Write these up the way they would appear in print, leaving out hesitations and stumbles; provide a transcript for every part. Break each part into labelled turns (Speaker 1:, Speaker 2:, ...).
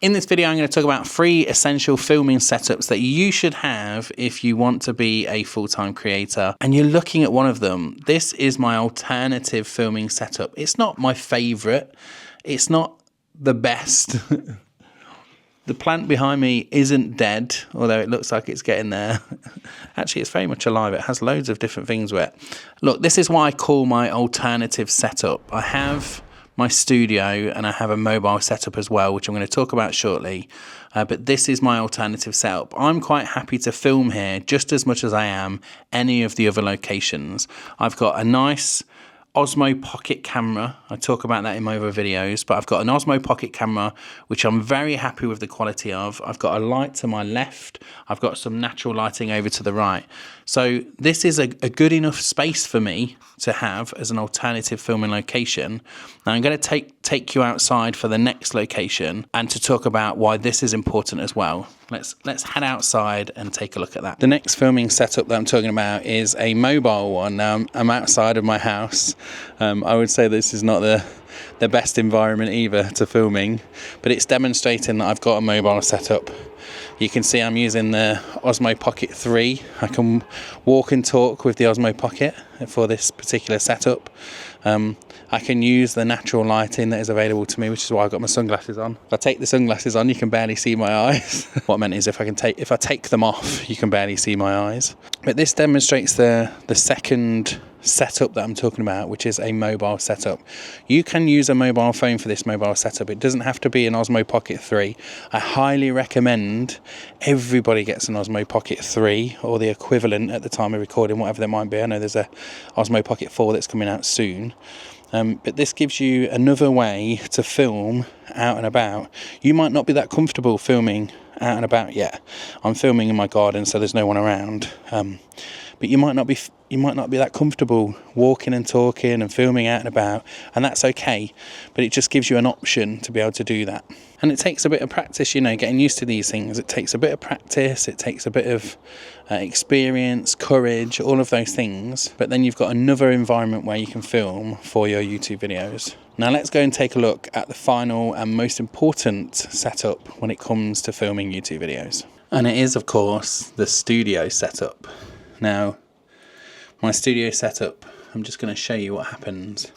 Speaker 1: In this video, I'm going to talk about 3 essential filming setups that you should have if you want to be a full-time creator and you're looking at one of them. This is my alternative filming setup. It's not my favorite. It's not the best. The plant behind me isn't dead, although it looks like it's getting there. Actually, it's very much alive. It has loads of different things with it. Look, this is what I call my alternative setup. I have my studio and I have a mobile setup as well, which I'm going to talk about shortly. But this is my alternative setup. I'm quite happy to film here just as much as I am any of the other locations. I've got a nice Osmo Pocket camera. I talk about that in my other videos, but I've got an Osmo Pocket camera, which I'm very happy with the quality of. I've got a light to my left. I've got some natural lighting over to the right. So this is a good enough space for me to have as an alternative filming location. Now I'm going to take you outside for the next location and to talk about why this is important as well. Let's head outside and take a look at that. The next filming setup that I'm talking about is a mobile one. Now I'm outside of my house. I would say this is not the best environment either to filming, but it's demonstrating that I've got a mobile setup. You can see I'm using the Osmo Pocket 3. I can walk and talk with the Osmo Pocket for this particular setup. I can use the natural lighting that is available to me, which is why I've got my sunglasses on. If I take the sunglasses on, you can barely see my eyes. What I meant is if I take them off, you can barely see my eyes. But this demonstrates the second setup that I'm talking about, which is a mobile setup. You can use a mobile phone for this mobile setup. It doesn't have to be an Osmo Pocket 3. I highly recommend everybody gets an Osmo Pocket 3 or the equivalent at the time of recording, whatever there might be. I know there's a Osmo Pocket 4 that's coming out soon. But this gives you another way to film out and about. You might not be that comfortable filming out and about yet. I'm filming in my garden, so there's no one around. But you might not be that comfortable walking and talking and filming out and about, and that's okay. But it just gives you an option to be able to do that. And it takes a bit of practice, getting used to these things. It takes a bit of practice, it takes a bit of experience, courage, all of those things. But then you've got another environment where you can film for your YouTube videos. Now let's go and take a look at the final and most important setup when it comes to filming YouTube videos. And it is, of course, the studio setup. Now, my studio setup, I'm just going to show you what happens.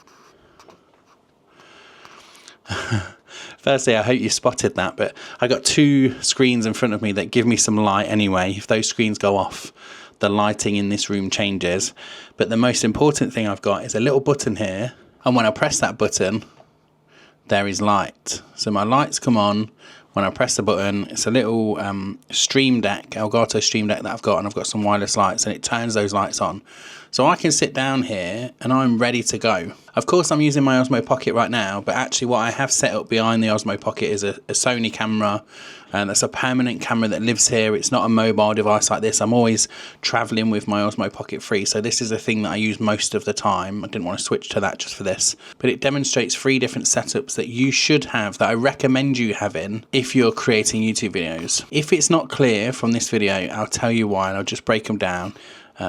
Speaker 1: Firstly, I hope you spotted that, but I got 2 screens in front of me that give me some light anyway. If those screens go off, the lighting in this room changes. But the most important thing I've got is a little button here, and when I press that button, there is light. So my lights come on. When I press the button, it's a little Stream Deck, Elgato Stream Deck that I've got, and I've got some wireless lights, and it turns those lights on. So I can sit down here and I'm ready to go. Of course, I'm using my Osmo Pocket right now, but actually what I have set up behind the Osmo Pocket is a Sony camera, and that's a permanent camera that lives here. It's not a mobile device like this. I'm always traveling with my Osmo Pocket 3, so this is a thing that I use most of the time. I didn't want to switch to that just for this, but it demonstrates 3 different setups that you should have, that I recommend you having if you're creating YouTube videos. If it's not clear from this video, I'll tell you why, and I'll just break them down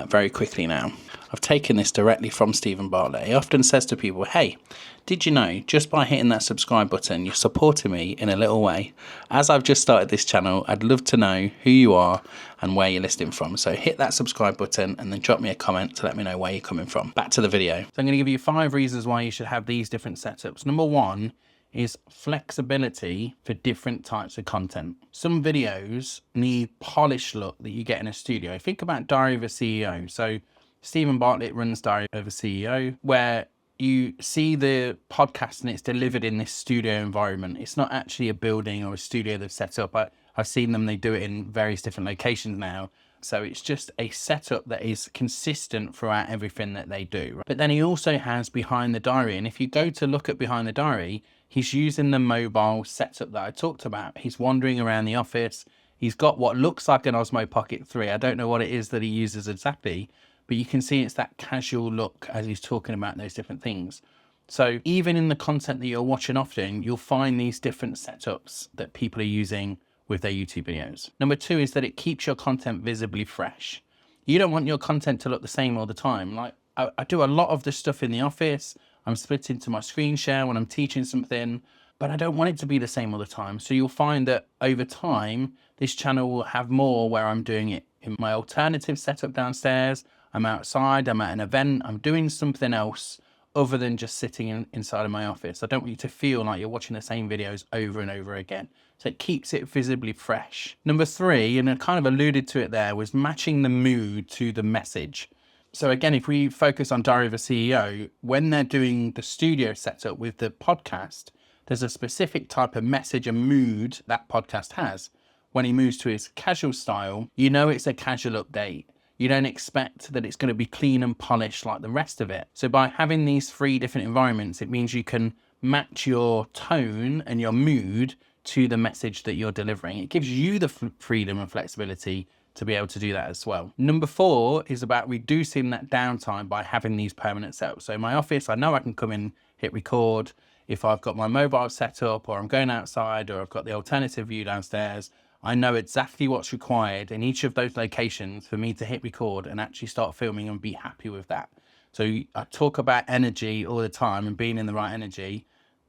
Speaker 1: very quickly now. I've taken this directly from Stephen Bartlett. He often says to people, hey, did you know, just by hitting that subscribe button, you're supporting me in a little way. As I've just started this channel, I'd love to know who you are and where you're listening from. So hit that subscribe button and then drop me a comment to let me know where you're coming from. Back to the video. So I'm going to give you 5 reasons why you should have these different setups. Number 1 is flexibility for different types of content. Some videos need polished look that you get in a studio. Think about Diary of a CEO. So Stephen Bartlett runs Diary of a CEO, where you see the podcast and it's delivered in this studio environment. It's not actually a building or a studio they've set up. I've seen them, they do it in various different locations now. So it's just a setup that is consistent throughout everything that they do. But then he also has Behind the Diary. And if you go to look at Behind the Diary, he's using the mobile setup that I talked about. He's wandering around the office. He's got what looks like an Osmo Pocket 3. I don't know what it is that he uses exactly, but you can see it's that casual look as he's talking about those different things. So even in the content that you're watching often, you'll find these different setups that people are using with their YouTube videos. Number 2 is that it keeps your content visibly fresh. You don't want your content to look the same all the time. Like I do a lot of the stuff in the office. I'm split into my screen share when I'm teaching something, but I don't want it to be the same all the time. So you'll find that over time, this channel will have more where I'm doing it in my alternative setup downstairs. I'm outside, I'm at an event, I'm doing something else other than just sitting inside of my office. I don't want you to feel like you're watching the same videos over and over again. So it keeps it visibly fresh. Number 3, and I kind of alluded to it there, was matching the mood to the message. So again, if we focus on Diary of a CEO, when they're doing the studio setup with the podcast, there's a specific type of message and mood that podcast has. When he moves to his casual style, you know it's a casual update. You don't expect that it's going to be clean and polished like the rest of it. So by having these 3 different environments, it means you can match your tone and your mood to the message that you're delivering. It gives you the freedom and flexibility to be able to do that as well. Number 4 is about reducing that downtime by having these permanent setups. So in my office, I know I can come in, hit record. If I've got my mobile set up, or I'm going outside, or I've got the alternative view downstairs, I know exactly what's required in each of those locations for me to hit record and actually start filming and be happy with that. So I talk about energy all the time and being in the right energy.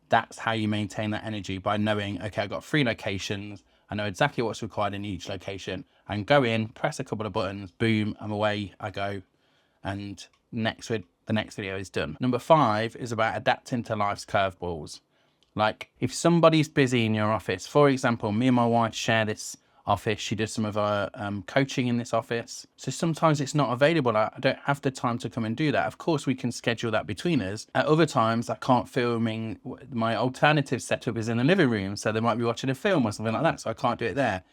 Speaker 1: That's how you maintain that energy, by knowing, okay, I've got 3 locations. I know exactly what's required in each location. I can go in, press a couple of buttons, boom, I'm away I go. And the next video is done. Number 5 is about adapting to life's curveballs. Like if somebody's busy in your office, for example, me and my wife share this office. She does some of her coaching in this office. So sometimes it's not available. I don't have the time to come and do that. Of course, we can schedule that between us. At other times, I can't filming. My alternative setup is in the living room. So they might be watching a film or something like that. So I can't do it there.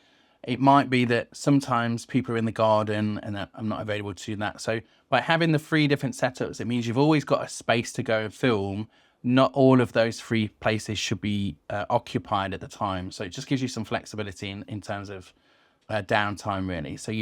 Speaker 1: It might be that sometimes people are in the garden and that I'm not available to do that. So by having the 3 different setups, it means you've always got a space to go and film. Not all of those 3 places should be occupied at the time. So it just gives you some flexibility in terms of downtime, really. So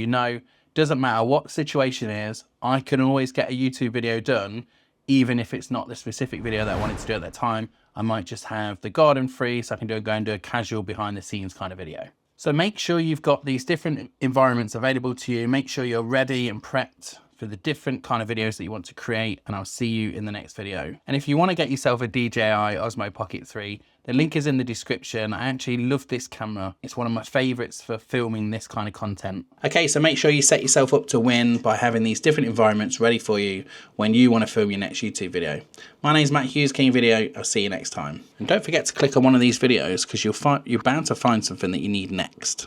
Speaker 1: doesn't matter what situation is, I can always get a YouTube video done, even if it's not the specific video that I wanted to do at that time. I might just have the garden free, so I can go and do a casual behind the scenes kind of video. So make sure you've got these different environments available to you. Make sure you're ready and prepped for the different kind of videos that you want to create, and I'll see you in the next video. And if you want to get yourself a DJI Osmo Pocket 3, the link is in the description. I actually love this camera. It's one of my favorites for filming this kind of content. Okay, so make sure you set yourself up to win by having these different environments ready for you when you want to film your next YouTube video. My name's Matt Hughes, King Video. I'll see you next time. And don't forget to click on one of these videos, because you're bound to find something that you need next.